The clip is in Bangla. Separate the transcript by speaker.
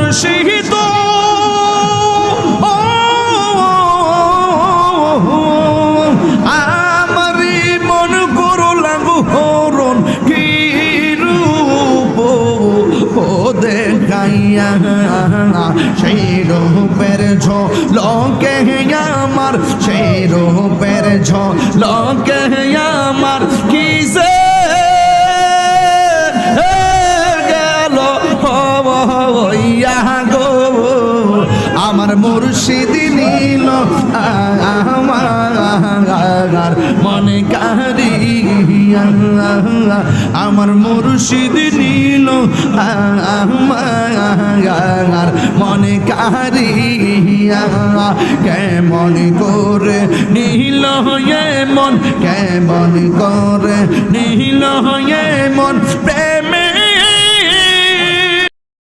Speaker 1: মুর্শিদ আমারি মন করো লাগু হরণ কি রূপ ও দেখাইয়া সেই রূপের ঝলকে আমার সেই রূপের ঝলকে আমার কি যে গেল হইয়া গো আমার মুর্শিদ নীল আমার মনে কারিয়া আমার মুর্শিদ নীল আমার মনে কারিয়া কেমন করে নীল মন কেমন করে নীল মন প্রেম